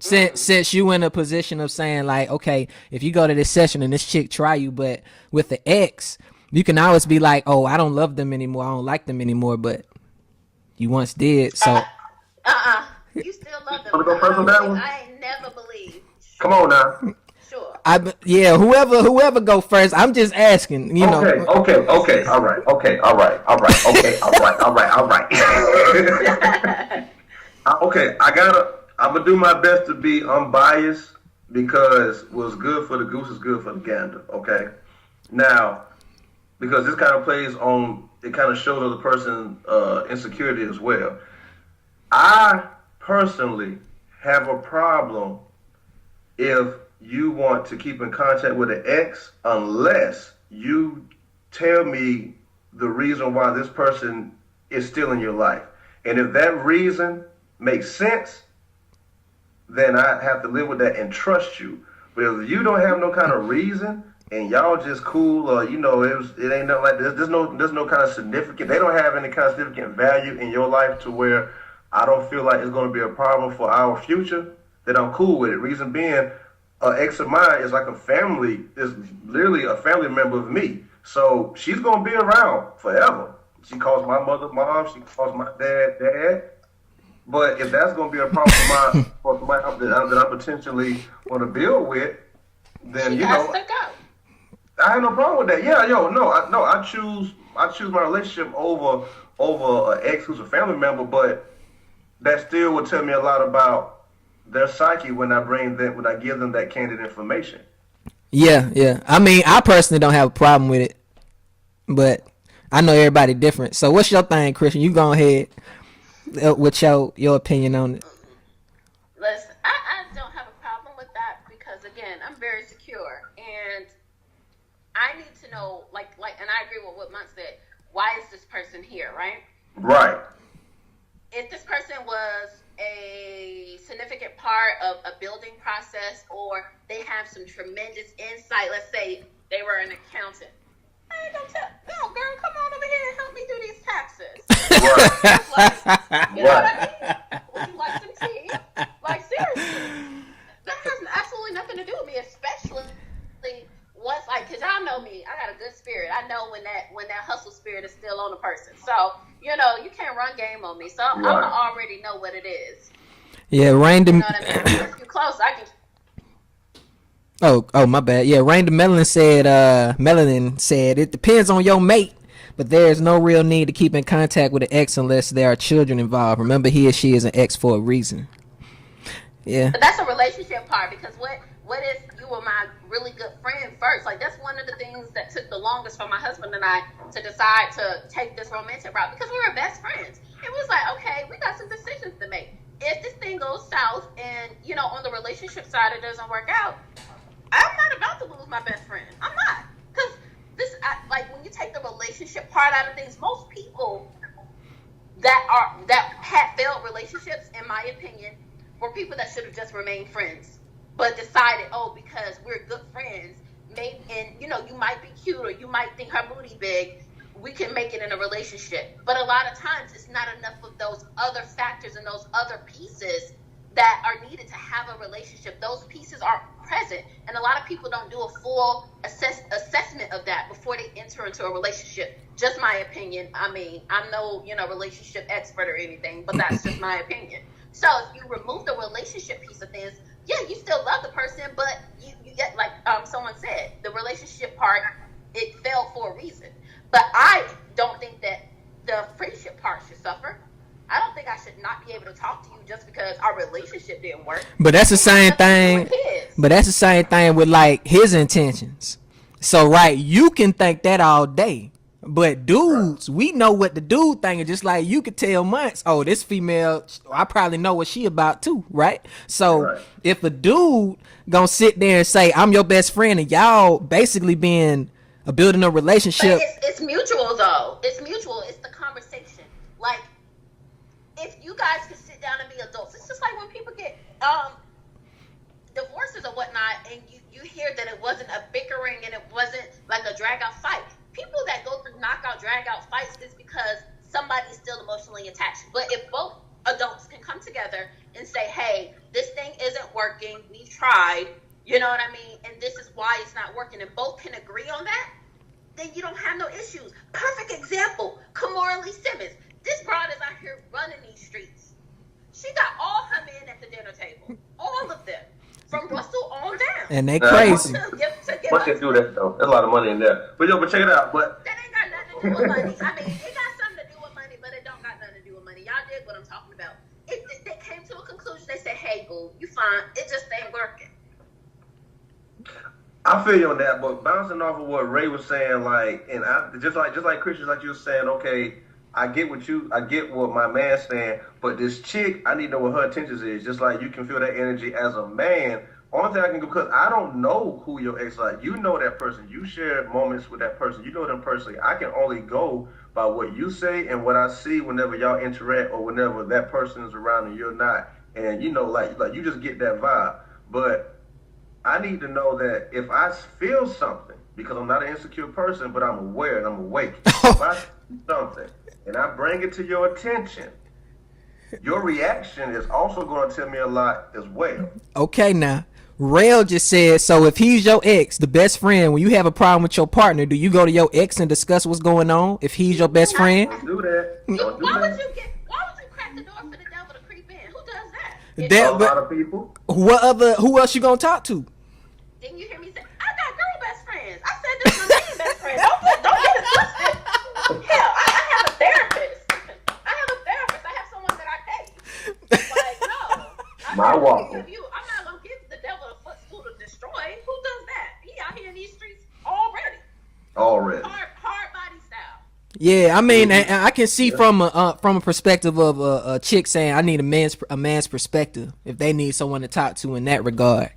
Since you in a position of saying like, okay, if you go to this session and this chick try you, but with the ex, you can always be like, oh, I don't love them anymore, I don't like them anymore, but you once did, so. You still love them. Wanna go first on that one? I ain't never believed. Come on now. Sure. Yeah, whoever go first. I'm just asking, you know. Okay, all right, okay. Okay, I'm gonna do my best to be unbiased because what's good for the goose is good for the gander. Okay, now because this kind of plays on, it kind of shows other person insecurity as well. I personally have a problem if you want to keep in contact with an ex unless you tell me the reason why this person is still in your life. And if that reason makes sense, then I have to live with that and trust you. But if you don't have no kind of reason and y'all just cool, or it ain't nothing like this, there's no kind of significant, they don't have any kind of significant value in your life to where I don't feel like it's going to be a problem for our future, then I'm cool with it. Reason being, an ex of mine is like a family, is literally a family member of me. So she's going to be around forever. She calls my mother mom, she calls my dad. But if that's going to be a problem for somebody that I potentially want to build with, then she has to go. I have no problem with that. Yeah, I choose my relationship over an ex who's a family member, but that still would tell me a lot about their psyche when I give them that candid information. Yeah. I mean, I personally don't have a problem with it, but I know everybody different. So what's your thing, Christian? You go ahead with your opinion on it. Listen, I don't have a problem with that because again, I'm very secure and I need to know like and I agree with what Monk said. Why is this person here, right? Right. If this person was a significant part of a building process or they have some tremendous insight, let's say they were an accountant. I ain't gonna tell, no, girl, come on over here and help me do these taxes. You know what I mean? Would you like some tea? Like, seriously. That has absolutely nothing to do with me, especially once, because y'all know me, I got a good spirit. I know when that hustle spirit is still on a person. So, you can't run game on me. So I'm gonna already know what it is. Yeah, random. You know what I mean? If you're close, I can. Oh, my bad. Yeah, Random Melanin said it depends on your mate, but there is no real need to keep in contact with an ex unless there are children involved. Remember, he or she is an ex for a reason. Yeah. But that's a relationship part because what if you were my really good friend first? Like that's one of the things that took the longest for my husband and I to decide to take this romantic route because we were best friends. It was like, okay, we got some decisions to make. If this thing goes south and, on the relationship side it doesn't work out, I'm not about to lose my best friend. I'm not. Because when you take the relationship part out of things, most people that had failed relationships, in my opinion, were people that should have just remained friends, but decided, because we're good friends, and you might be cute or you might think her booty big, we can make it in a relationship. But a lot of times it's not enough of those other factors and those other pieces that are needed to have a relationship. Those pieces aren't present, and a lot of people don't do a full assessment of that before they enter into a relationship. Just my opinion. I mean, I'm no relationship expert or anything, but that's just my opinion. So if you remove the relationship piece of things, yeah, you still love the person, but you get, like someone said, the relationship part, it failed for a reason. But I don't think that the friendship part should suffer. I don't think I should not be able to talk to you just because our relationship didn't work. But that's the same thing. But that's the same thing with like his intentions. So right, you can think that all day, But dudes, we know what the dude thinking. Just like you could tell months, oh, this female, I probably know what she about too, right? So Right. if a dude gonna sit there and say, I'm your best friend, and y'all basically being building a But relationship. it's mutual though. It's mutual. It's the conversation. Like if you guys can sit down and be adults, it's just like when people get divorces or whatnot, and you hear that it wasn't a bickering and it wasn't like a drag out fight. People that go through knockout, drag out fights is because somebody's still emotionally attached. But if both adults can come together and say, hey, this thing isn't working, we tried, you know what I mean, and this is why it's not working, and both can agree on that, then you don't have no issues. Perfect example, Kamora Lee Simmons. This broad is out here running these streets. She got all her men at the dinner table. All of them. From Russell on down. And they crazy. Once they do that though, there's a lot of money in there. But check it out. But that ain't got nothing to do with money. I mean, it got something to do with money, but it don't got nothing to do with money. Y'all dig what I'm talking about. They came to a conclusion. They said, hey, boo, you fine. It just ain't working. I feel you on that. But bouncing off of what Ray was saying, like, and I just like Christians, like you were saying, okay, I get what my man's saying, but this chick, I need to know what her intentions is. Just like you can feel that energy as a man. Only thing I can do, because I don't know who your ex like. You know that person. You share moments with that person. You know them personally. I can only go by what you say and what I see whenever y'all interact or whenever that person is around and you're not. And like you just get that vibe. But I need to know that if I feel something, because I'm not an insecure person, but I'm aware and I'm awake. If I see something and I bring it to your attention, your reaction is also going to tell me a lot as well. Okay, now. Rail just said, so if he's your ex, the best friend, when you have a problem with your partner, do you go to your ex and discuss what's going on if he's your best friend? Don't do that. Why would you crack the door for the devil to creep in? Who does that? A lot of people. Who else you gonna talk to? Didn't you hear me say, I got girl best friends. I said this is my man best friend. Don't get it twisted. Hell, I have a therapist. I have someone that I pay. Like, no. I'm not gonna give the devil a footstool to destroy. Who does that? He out here in these streets already. Hard body style. Yeah, I mean, I can see from a perspective of a chick saying, I need a man's perspective if they need someone to talk to in that regard.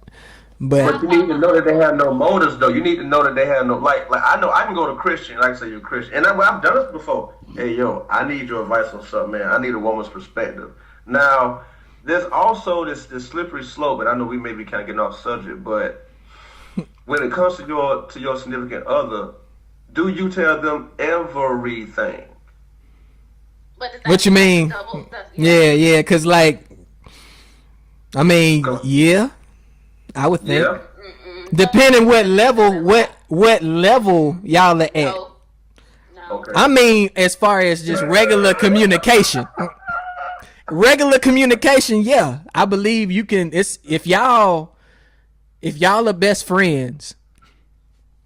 But you need to know that they have no motives, though. You need to know that they have no like. I know I can go to Christian, like I say you're a Christian, and I've done this before. Hey, yo, I need your advice on something, man. I need a woman's perspective. Now, there's also this slippery slope, and I know we may be kind of getting off subject, but when it comes to your significant other, do you tell them everything? What you mean? Yeah, because like, I mean, yeah. I would think, depending what level y'all are at. No. Okay. I mean, as far as just regular communication, yeah, I believe you can. It's if y'all are best friends,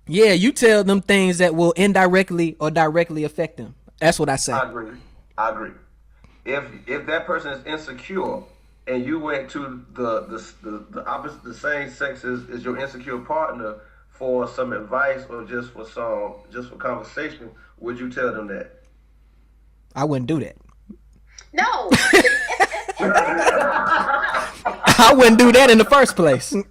yeah, you tell them things that will indirectly or directly affect them. That's what I say. I agree. If that person is insecure, and you went to the opposite, the same sex as your insecure partner for some advice or just for conversation, would you tell them that? I wouldn't do that. No. I wouldn't do that in the first place. Y'all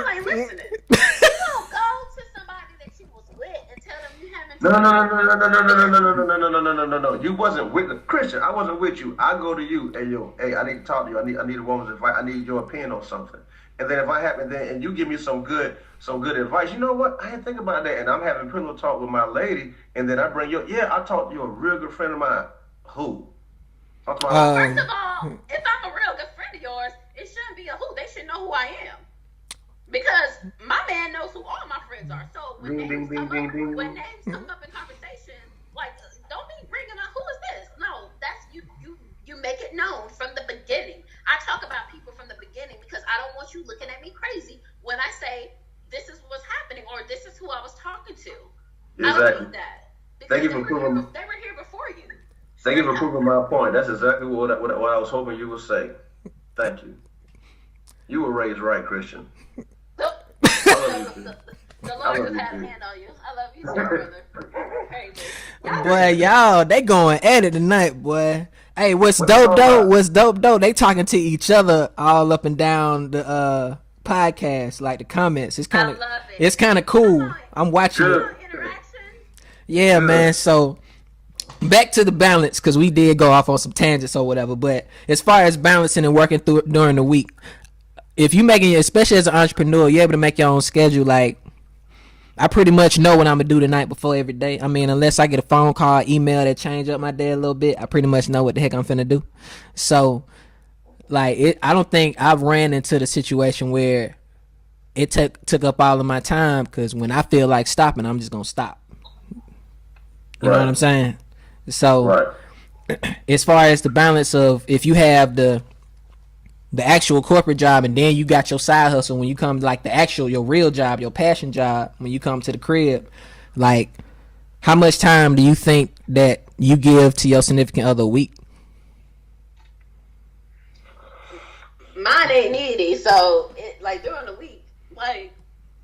ain't listening. You don't go to somebody that you was with and tell them you haven't. No. You wasn't with Christian. I wasn't with you. I go to you. Hey, I need to talk to you. I need a woman's advice. I need your opinion on something. And then if I happen and you give me some good advice, you know what? I didn't think about that. And I'm having pillow talk with my lady, and then I bring you. Yeah, I talked to you, a real good friend of mine. Who? First of all, if I'm a real good friend of yours, it shouldn't be a who. They should know who I am. Because my man knows who all my friends are. So when names come up in conversation, like, don't be bringing up, who is this? No, that's you make it known from the beginning. I talk about people from the beginning because I don't want you looking at me crazy when I say this is what's happening or this is who I was talking to. Exactly. I don't need that. Thank you for proving. They were here before you. Thank you for proving my point. That's exactly what I was hoping you would say. Thank you. You were raised right, Christian. The I Lord love just you had a too. hand on you. I love you too, brother. Hey, Boy, y'all, they going at it tonight, boy. Hey, what's What you dope talking though? about? What's dope though? They talking to each other all up and down the podcast, like the comments. I love it. It's kind of Come cool. on. I'm watching it. Come on, Good. interaction. Yeah, man. Good. So back to the balance, because we did go off on some tangents or whatever. But as far as balancing and working through it during the week, if you making, especially as an entrepreneur, you're able to make your own schedule. Like, I pretty much know what I'm gonna do the night before every day. I mean, unless I get a phone call, email that change up my day a little bit, I pretty much know what the heck I'm finna do. So, like, I don't think I've ran into the situation where it took up all of my time. Because when I feel like stopping, I'm just gonna stop. You know what Right. I'm saying? So, Right. as far as the balance of if you have the actual corporate job and then you got your side hustle when you come, like the actual your real job, your passion job, when you come to the crib, like how much time do you think that you give to your significant other a week? Mine ain't needy, so it like during the week, like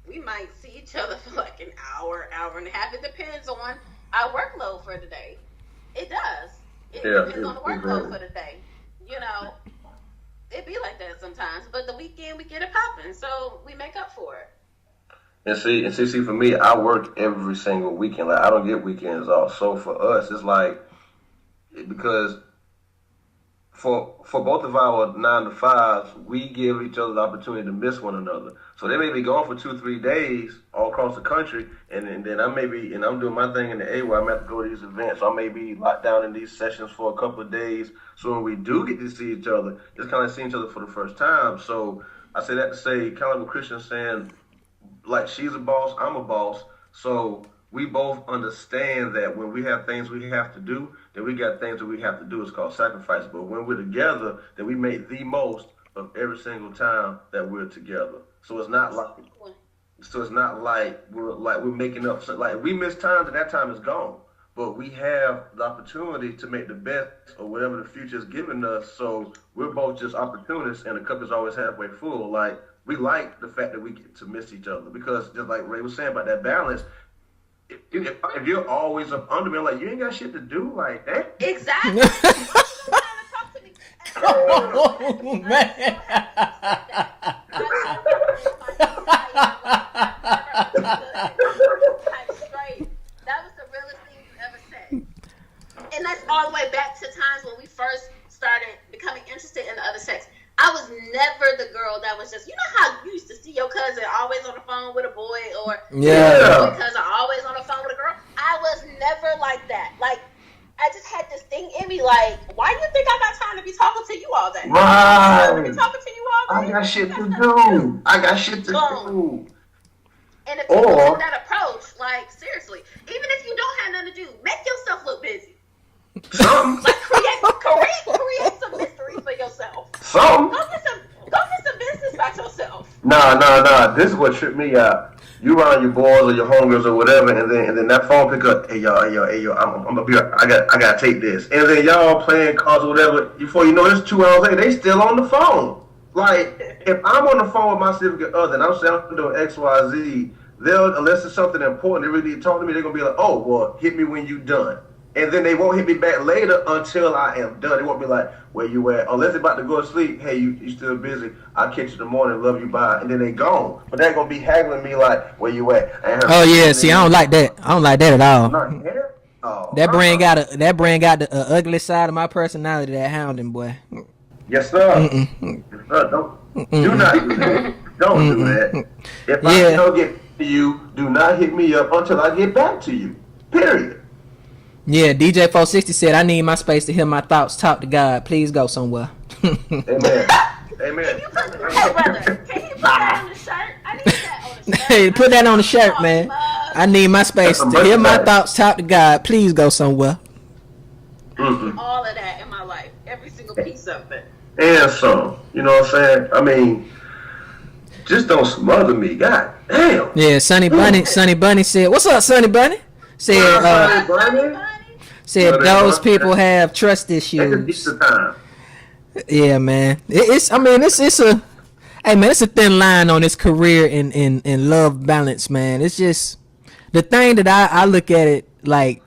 we might see each other for like an hour, hour and a half. It depends on our workload for the day. It does. It Yeah. depends on the workload for the day. You know, it be like that sometimes. But the weekend we get it popping, so we make up for it. And see, for me, I work every single weekend. Like I don't get weekends off. So for us, it's like because for both of our 9 to 5s, we give each other the opportunity to miss one another. So they may be gone for 2 3 days all across the country, and then I may be and I'm doing my thing in the A where I'm at to go to these events. So I may be locked down in these sessions for a couple of days. So when we do get to see each other, it's kind of seeing each other for the first time. So I say that to say, kind of what Christian's saying, like she's a boss, I'm a boss. So we both understand that when we have things we have to do, then we got things that we have to do. It's called sacrifice. But when we're together, then we make the most of every single time that we're together. So it's not like we're making up. So like we miss times and that time is gone. But we have the opportunity to make the best of whatever the future is giving us. So we're both just opportunists, and the cup is always halfway full. Like we like the fact that we get to miss each other because just like Ray was saying about that balance, if you're always up under me, like you ain't got shit to do, like that. Exactly. You trying to talk to me. Oh man. That was the realest thing you ever said. And that's all the way back to times when we first started becoming interested in the other sex. I was never the girl that was just, you know how you used to see your cousin always on the phone with a boy or Yeah. your cousin always on the phone with a girl? I was never like that. Like, I just had this thing in me like, why do you think I got time to be talking to you all day? I don't be Right. talking to you all I day. got shit You to got stuff to do. do. I got shit to Boom. do. And if people Or take that approach, like, seriously, even if you don't have nothing to do, make yourself look busy. something, Like, create some mystery for yourself. something. Go get some business about yourself. Nah. This is what tripped me out. You around your boys or your homegirls or whatever, and then that phone pick up. Hey y'all. I'm gonna be. I gotta take this. And then y'all playing cards or whatever. Before you know, it's 2 hours later. They still on the phone. Like if I'm on the phone with my significant other and I'm saying I'm doing X Y Z, they'll unless it's something important they really need to talk to me. They're gonna be like, oh well, hit me when you done. And then they won't hit me back later until I am done. They won't be like, where you at? Unless they're about to go to sleep. Hey, you still busy? I'll catch you in the morning. Love you, bye. And then they gone. But they're going to be haggling me like, where you at? I ain't heard Oh from you yeah, in see, I don't like that. I don't like that at I'm all. not here? Oh, That bring out the ugly side of my personality. That hounding boy. Yes, sir. Yes, sir. Do not do that. Don't do that. If I Yeah. don't get to you, do not hit me up until I get back to you. Period. Yeah, DJ 460 said, I need my space to hear my thoughts. Talk to God. Please go somewhere. Amen. Amen. Hey, brother, can you put that on the shirt? I need that on the shirt. Hey, put that on the shirt, man. I need my space to hear my thoughts. Talk to God. Please go somewhere. All of that in my life. Every single piece of it. And some. You know what I'm saying? I mean, just don't smother me. God damn. Yeah, Sonny Bunny said, what's up, Sonny Bunny? Said, Sonny those Bunny. people have trust Take a issues. piece of time. Yeah, man. It's Hey man, it's a thin line on this career and love balance, man. It's just the thing that I look at it like,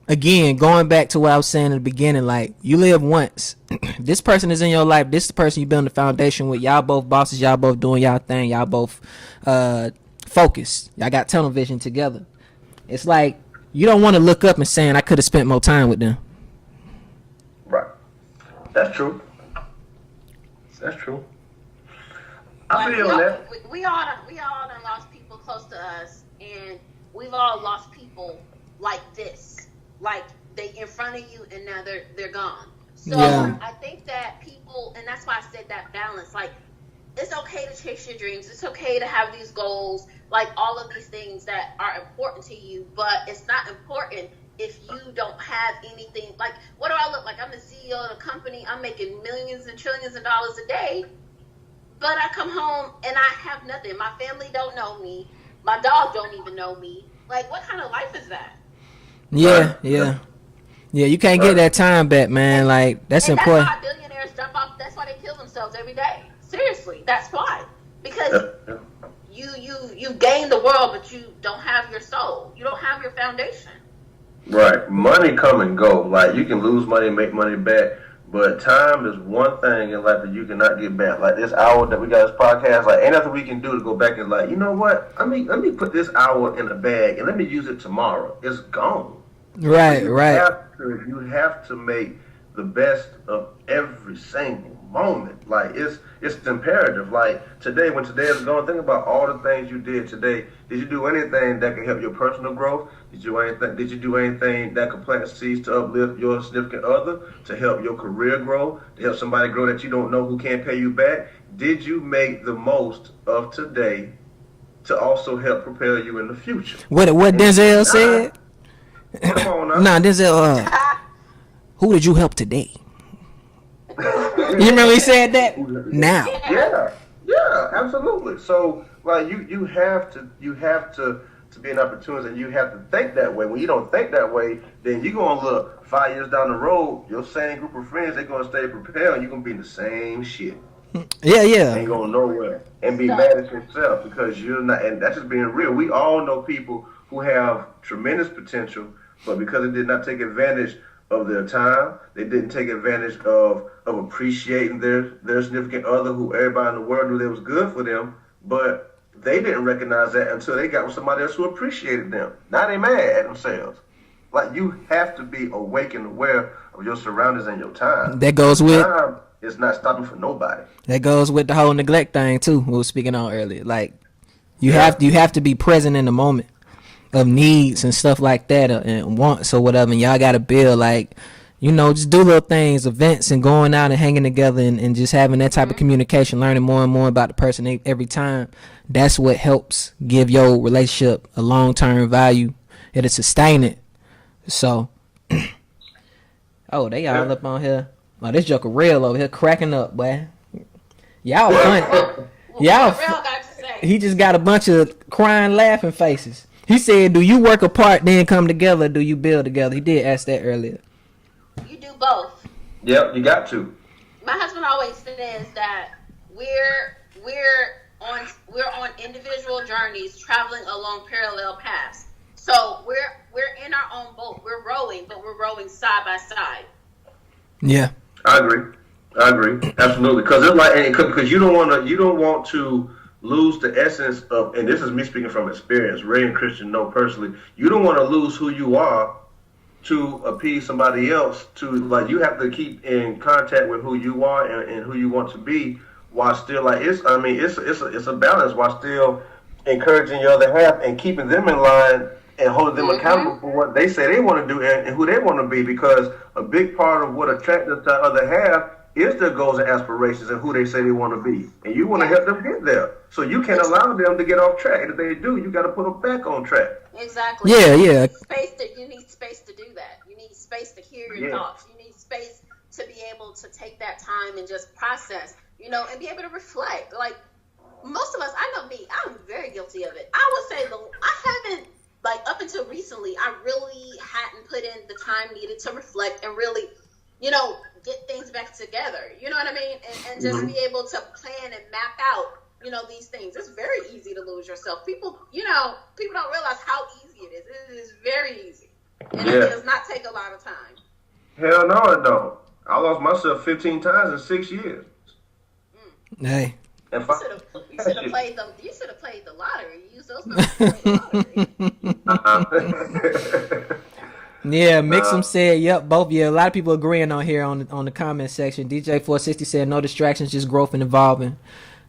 again, going back to what I was saying in the beginning, like, you live once. This person is in your life. This is the person you building the foundation with. Y'all both bosses. Y'all both doing y'all thing. Y'all both focused. Y'all got tunnel vision together. It's like you don't want to look up and saying I could have spent more time with them. Right. That's true. That's true. I feel that. We all done lost people close to us, and we've all lost people like this. Like they in front of you and now they're gone. So yeah. I think that people, and that's why I said that balance, like it's okay to chase your dreams. It's okay to have these goals, like all of these things that are important to you, but it's not important if you don't have anything. Like, what do I look like? I'm the CEO of the company. I'm making millions and trillions of dollars a day, but I come home and I have nothing. My family don't know me. My dog don't even know me. Like, what kind of life is that? Yeah. You can't get that time back, man. Like that's important. That's why billionaires jump off. That's why they kill themselves every day. Seriously, that's why. Because you gain the world, but you don't have your soul. You don't have your foundation. Right. Money come and go. Like you can lose money, make money back, but time is one thing in life that you cannot get back. Like this hour that we got this podcast, like ain't nothing we can do to go back and like, you know what? Let me put this hour in a bag and let me use it tomorrow. It's gone. Right. You have to make the best of every single moment. Like it's imperative. Like today, when today is gone, think about all the things you did today. Did you do anything that can help your personal growth? Did you do anything that could plant seeds to uplift your significant other, to help your career grow, to help somebody grow that you don't know who can't pay you back? Did you make the most of today to also help propel you in the future? What Denzel said? Come on now. Nah, Denzel. Who did you help today? You remember he said that? Now. Yeah, absolutely. So like you have to be an opportunity, and you have to think that way. When you don't think that way, then you're gonna look 5 years down the road, your same group of friends, they're gonna stay prepared, and you're gonna be in the same shit. Yeah. Ain't going nowhere. And be mad at yourself because you're not, and that's just being real. We all know people who have tremendous potential, but because they did not take advantage of their time, they didn't take advantage of appreciating their significant other, who everybody in the world knew that was good for them, but they didn't recognize that until they got with somebody else who appreciated them. Now they mad at themselves. Like you have to be awake and aware of your surroundings and your time. That goes with time is not stopping for nobody. That goes with the whole neglect thing too. We were speaking on earlier. Like you have to be present in the moment of needs and stuff like that, and wants or whatever, and y'all gotta build, like, you know, just do little things, events, and going out and hanging together, and just having that type of communication, learning more and more about the person every time. That's what helps give your relationship a long-term value. It'll sustain it. So they all up on here. Oh, this joker real over here cracking up, boy. Y'all funny. He just got a bunch of crying, laughing faces. He said, do you work apart, then come together, or do you build together? He did ask that earlier. You do both. Yep, you got to. My husband always says that we're on individual journeys, traveling along parallel paths. So we're in our own boat. We're rowing, but we're rowing side by side. Yeah, I agree, absolutely. Because it's like, because you don't want to lose the essence of, and this is me speaking from experience, Ray and Christian know personally, you don't want to lose who you are to appease somebody else. To, like, you have to keep in contact with who you are and who you want to be, while still, like, it's a balance, while still encouraging your other half and keeping them in line and holding them accountable for what they say they want to do and who they want to be, because a big part of what attracts us to the other half is their goals and aspirations and who they say they want to be. And you want to help them get there. So you can't allow them to get off track. And if they do, you got to put them back on track. Exactly. Yeah. You need space to do that. You need space to hear your thoughts. You need space to be able to take that time and just process, you know, and be able to reflect. Like, most of us, I know me, I'm very guilty of it. I would say I haven't, like, up until recently, I really hadn't put in the time needed to reflect and really, you know, get things back together. You know what I mean? And just be able to plan and map out, these things. It's very easy to lose yourself. People don't realize how easy it is. It is very easy. And it does not take a lot of time. Hell no, it don't. I lost myself 15 times in 6 years. Hey. You should have played the lottery. You used those numbers to play the lottery. Yeah, Mixum said, yep, both. Yeah, a lot of people agreeing on here on the comment section. DJ460 said, no distractions, just growth and evolving.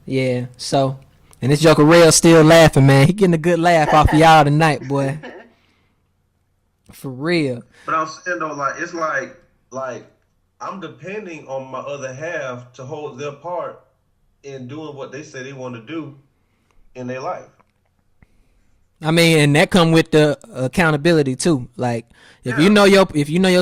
Yeah, so, and this Joker Rail still laughing, man. He getting a good laugh off of y'all tonight, boy. For real. But I'm saying though, like, it's like I'm depending on my other half to hold their part in doing what they say they want to do in their life. I mean, and that come with the accountability too. Like, if you know your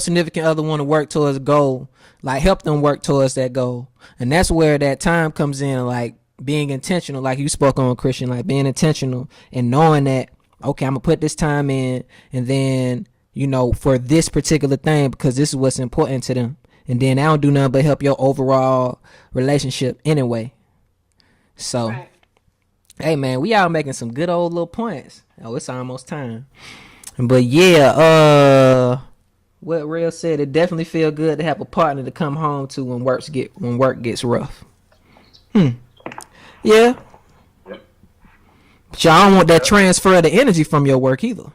significant other want to work towards a goal, like, help them work towards that goal. And that's where that time comes in, like being intentional, like you spoke on, Christian, like being intentional and knowing that, okay, I'm gonna put this time in, and then, for this particular thing, because this is what's important to them. And then I don't do nothing but help your overall relationship anyway. So, right. Hey man, we out making some good old little points. Oh, it's almost time. But yeah, what Real said, it definitely feel good to have a partner to come home to when work gets rough. Yeah. But y'all don't want that transfer of the energy from your work either.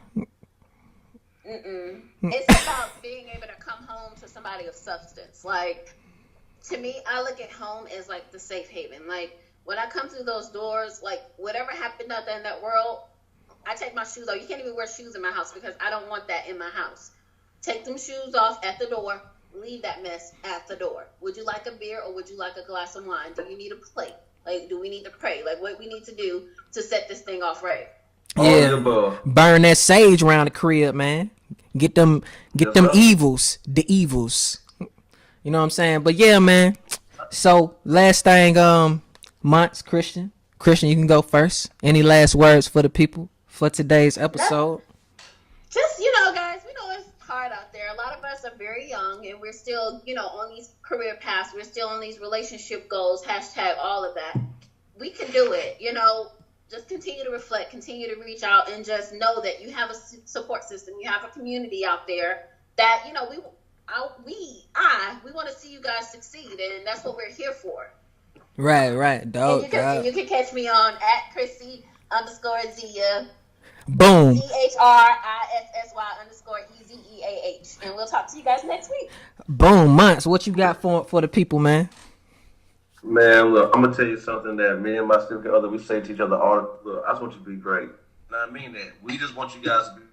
It's about being able to come home to somebody of substance. Like, to me, I look at home as like the safe haven. Like, when I come through those doors, like, whatever happened out there in that world, I take my shoes off. You can't even wear shoes in my house because I don't want that in my house. Take them shoes off at the door. Leave that mess at the door. Would you like a beer or would you like a glass of wine? Do you need a plate? Like, do we need to pray? Like, what we need to do to set this thing off right? Yeah, burn that sage around the crib, man. Get them evils, the evils. You know what I'm saying? But yeah, man. So last thing, Monts, Christian, you can go first. Any last words for the people for today's episode? Just, guys, we know it's hard out there. A lot of us are very young, and we're still, on these career paths. We're still on these relationship goals, # all of that. We can do it, Just continue to reflect, continue to reach out, and just know that you have a support system. You have a community out there that, we want to see you guys succeed, and that's what we're here for. Right. Dope. And you can catch me on @Chrissy_Zia. Boom. CHRISSY_EZEAH. And we'll talk to you guys next week. Boom. Months, what you got for the people, man? Man, look, I'm gonna tell you something that me and my significant other, we say to each other look, I just want you to be great. And I mean that. We just want you guys to be.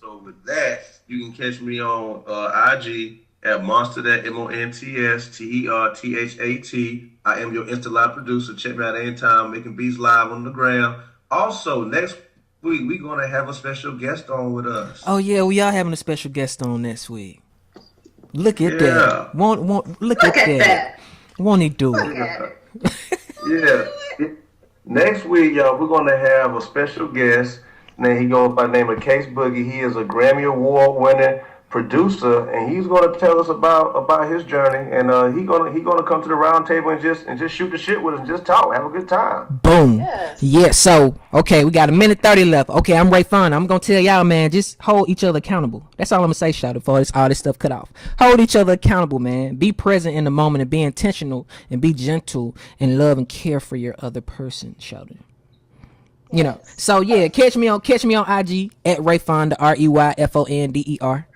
So with that, you can catch me on IG at Monsterdat, MONTSTERTHAT. I am your Insta Live producer. Check me out anytime, making beats live on the gram. Also, next week, we're going to have a special guest on with us. Oh, yeah, we are having a special guest on next week. Look at that. Look at that. Won't he do it? Yeah. Next week, y'all, we're going to have a special guest. He goes by the name of Case Boogie. He is a Grammy Award winning producer, and he's going to tell us about his journey, and he gonna come to the round table and just shoot the shit with us and just talk, have a good time. Boom. Yes. Yeah. So okay, we got 1:30 left. Okay, I'm Ray Fun. I'm gonna tell y'all, man, just hold each other accountable. That's all I'm gonna say, shout out, before all this stuff cut off. Hold each other accountable, man. Be present in the moment and be intentional and be gentle and love and care for your other person, shout out. So yeah, catch me on IG at Rayfonder, REYFONDER.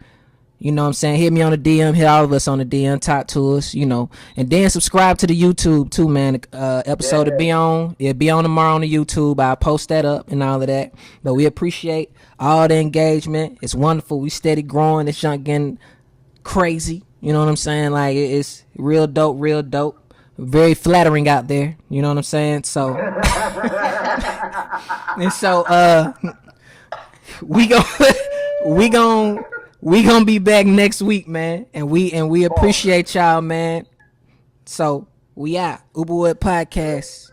You know what I'm saying? Hit me on the DM, hit all of us on the DM, talk to us, and then subscribe to the YouTube too, man. Episode will be on tomorrow on the YouTube. I'll post that up and all of that. But we appreciate all the engagement. It's wonderful. We steady growing. This junk getting crazy. You know what I'm saying? Like, it's real dope. Very flattering out there. You know what I'm saying? So, and so, we gonna be back next week, man, and we appreciate y'all, man. So we out. Uberwood Podcast.